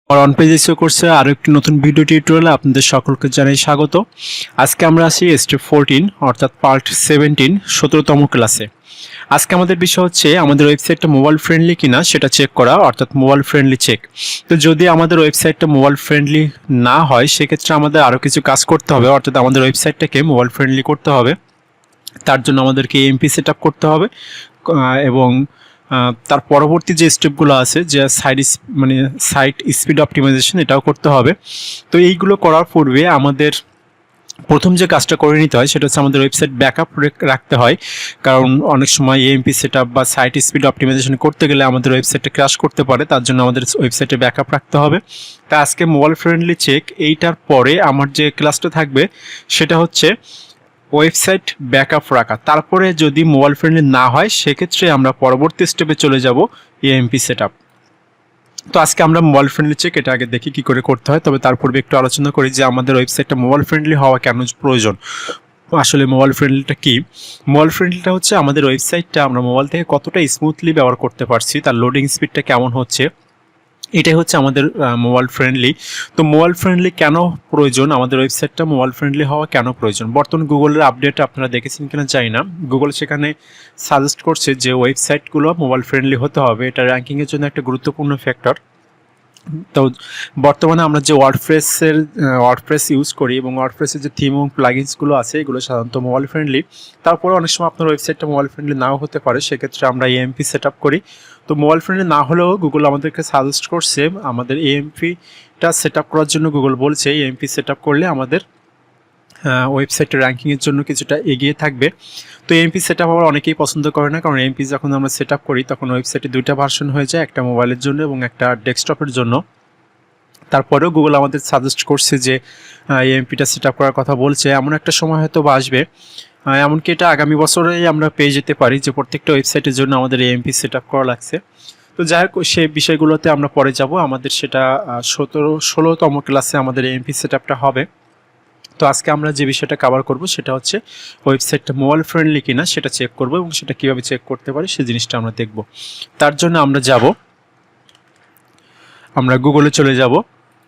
আমার on page SEO কোর্সে আরও একটি নতুন ভিডিও টিউটোরিয়ালে আপনাদের সকলকে জানাই স্বাগত। আজকে আমরা আসি স্টেপ 14 অর্থাৎ পার্ট 17 17তম ক্লাসে। আজকে আমাদের বিষয় হচ্ছে আমাদের ওয়েবসাইটটা মোবাইল ফ্রেন্ডলি কিনা সেটা চেক করা, অর্থাৎ মোবাইল ফ্রেন্ডলি চেক। তো যদি আমাদের ওয়েবসাইটটা মোবাইল ফ্রেন্ডলি না হয় সেক্ষেত্রে আমাদের আরও কিছু কাজ করতে হবে, অর্থাৎ আমাদের ওয়েবসাইটটাকে মোবাইল ফ্রেন্ডলি করতে হবে। তার জন্য আমাদেরকে এমপি সেট আপ করতে হবে এবং তার পরবর্তী যে স্টেপগুলো আছে যে সাইট স্পিড অপটিমাইজেশন এটাও করতে হবে। তো এইগুলো করার পূর্বে আমাদের প্রথম যে কাজটা করে নিতে হয় সেটা হচ্ছে আমাদের ওয়েবসাইট ব্যাকআপ রাখতে হয়, কারণ অনেক সময় এমপি সেট আপ বা সাইট স্পিড অপটিমাইজেশন করতে গেলে আমাদের ওয়েবসাইটটা ক্র্যাশ করতে পারে, তার জন্য আমাদের ওয়েবসাইটে ব্যাকআপ রাখতে হবে। তা আজকে মোবাইল ফ্রেন্ডলি চেক এইটার পরে আমার যে ক্লাসটা থাকবে সেটা হচ্ছে ওয়েবসাইট ব্যাকআপ রাখা। তারপরে যদি মোবাইল ফ্রেন্ডলি না হয় সেক্ষেত্রে আমরা পরবর্তী স্টেপে চলে যাব এএমপি সেটআপ। তো আজকে আমরা মোবাইল ফ্রেন্ডলি চেক এটা আগে দেখি কী করে করতে হয়, তবে তার পূর্বে একটু আলোচনা করি যে আমাদের ওয়েবসাইটটা মোবাইল ফ্রেন্ডলি হওয়া কেন প্রয়োজন। আসলে মোবাইল ফ্রেন্ডলিটা কি? মোবাইল ফ্রেন্ডলিটা হচ্ছে আমাদের ওয়েবসাইটটা আমরা মোবাইল থেকে কতটা স্মুথলি ব্যবহার করতে পারছি, তার লোডিং স্পিডটা কেমন হচ্ছে, এটাই হচ্ছে আমাদের মোবাইল ফ্রেন্ডলি। তো মোবাইল ফ্রেন্ডলি কেন প্রয়োজন, আমাদের ওয়েবসাইটটা মোবাইল ফ্রেন্ডলি হওয়া কেন প্রয়োজন? বর্তমান গুগলের আপডেট আপনারা দেখেছেন কিনা জানি না, গুগল সেখানে সাজেস্ট করছে যে ওয়েবসাইটগুলো মোবাইল ফ্রেন্ডলি হতে হবে, এটা র্যাঙ্কিংয়ের জন্য একটা গুরুত্বপূর্ণ ফ্যাক্টর। তো বর্তমানে আমরা যে ওয়ার্ডপ্রেস ইউজ করি এবং ওয়ার্ডপ্রেসের যে থিম এবং প্লাগিনসগুলো আছে এগুলো সাধারণত মোবাইল ফ্রেন্ডলি। তারপরে অনেক সময় আপনার ওয়েবসাইটটা মোবাইল ফ্রেন্ডলি নাও হতে পারে, সেক্ষেত্রে আমরা এএমপি সেট আপ করি। তো মোবাইল ফ্রেন্ডলি না হলেও গুগল আমাদেরকে সাজেস্ট করছে আমাদের এএমপিটা সেট আপ করার জন্য। গুগল বলছে এএমপি সেট আপ করলে আমাদের ওয়েবসাইটের র্যাঙ্কিংয়ের জন্য কিছুটা এগিয়ে থাকবে। তো এমপি সেট আপ আবার অনেকেই পছন্দ করে না, কারণ এমপি যখন আমরা সেট আপ করি তখন ওয়েবসাইটে দুইটা ভার্সন হয়ে যায়, একটা মোবাইলের জন্য এবং একটা ডেস্কটপের জন্য। তারপরেও গুগল আমাদের সাজেস্ট করছে যে এমপিটা সেট আপ করার কথা বলছে, এমন একটা সময় হয়তো আসবে, এমনকি এটা আগামী বছরেই আমরা পেয়ে যেতে পারি যে প্রত্যেকটা ওয়েবসাইটের জন্য আমাদের এমপি সেট আপ করা লাগছে। তো যাই হোক সেই বিষয়গুলোতে আমরা পরে যাব, আমাদের সেটা 16তম ক্লাসে আমাদের এমপি সেট আপটা হবে। তো আজকে আমরা যে বিষয়টা কভার করব সেটা হচ্ছে ওয়েবসাইটটা মোবাইল ফ্রেন্ডলি কিনা সেটা চেক করব এবং সেটা কীভাবে চেক করতে পারি সেই জিনিসটা আমরা দেখব। তার জন্য আমরা গুগলে চলে যাব।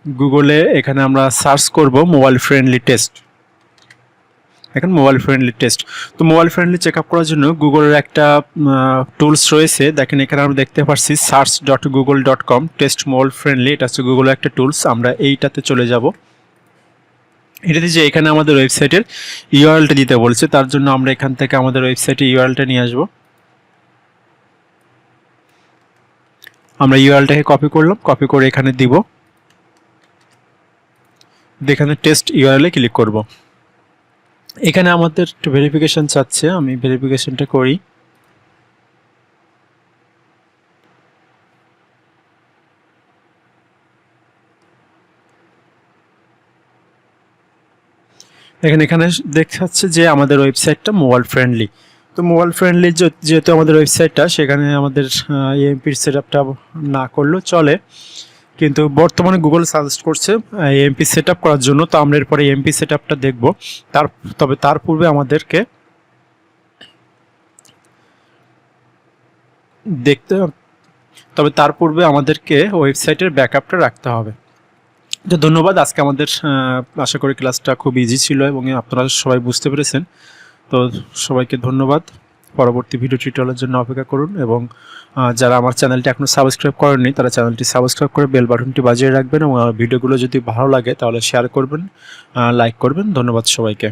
গুগলে এখানে আমরা সার্চ করব মোবাইল ফ্রেন্ডলি টেস্ট। এখন মোবাইল ফ্রেন্ডলি টেস্ট, তো মোবাইল ফ্রেন্ডলি চেক আপ করার জন্য গুগলের একটা টুলস রয়েছে। দেখেন এখানে আমরা দেখতে পাচ্ছি search.google.com টেস্ট মোবাইল ফ্রেন্ডলি, এটা হচ্ছে গুগলের একটা টুলস। আমরা এইটাতে চলে যাব। এটাতে যে এখানে আমাদের ওয়েবসাইটের ইউআরএলটা দিতে বলছে, তার জন্য আমরা এখান থেকে আমাদের ওয়েবসাইটের ইউআরএলটা নিয়ে আসব। আমরা ইউআরএলটাকে কপি করলাম, কপি করে এখানে দিব, এখানে টেস্ট ইউআরএলে ক্লিক করব। এখানে আমাদের একটু ভেরিফিকেশন চাচ্ছে, আমি ভেরিফিকেশনটা করি। এখানে দেখাচ্ছে যে আমাদের ওয়েবসাইটটা মোবাইল ফ্রেন্ডলি। তো মোবাইল ফ্রেন্ডলি যেহেতু আমাদের ওয়েবসাইটটা, সেখানে আমাদের এএমপির সেট আপটা না করলেও চলে, কিন্তু বর্তমানে গুগল সাজেস্ট করছে এএমপি সেট আপ করার জন্য। তো আমরা এরপরে এএমপি সেট আপটা দেখব। তবে তার পূর্বে আমাদেরকে ওয়েবসাইটের ব্যাকআপটা রাখতে হবে। তো ধন্যবাদ। আজকে আমাদের আশা করি ক্লাসটা খুব ইজি ছিল এবং আপনারা সবাই বুঝতে পেরেছেন। তো সবাইকে ধন্যবাদ। পরবর্তী ভিডিও টিউটোরিয়ালের জন্য অপেক্ষা করুন এবং যারা আমার চ্যানেলটি এখনও সাবস্ক্রাইব করেননি তারা চ্যানেলটি সাবস্ক্রাইব করে বেল বাটনটি বাজিয়ে রাখবেন এবং ভিডিওগুলো যদি ভালো লাগে তাহলে শেয়ার করবেন, লাইক করবেন। ধন্যবাদ সবাইকে।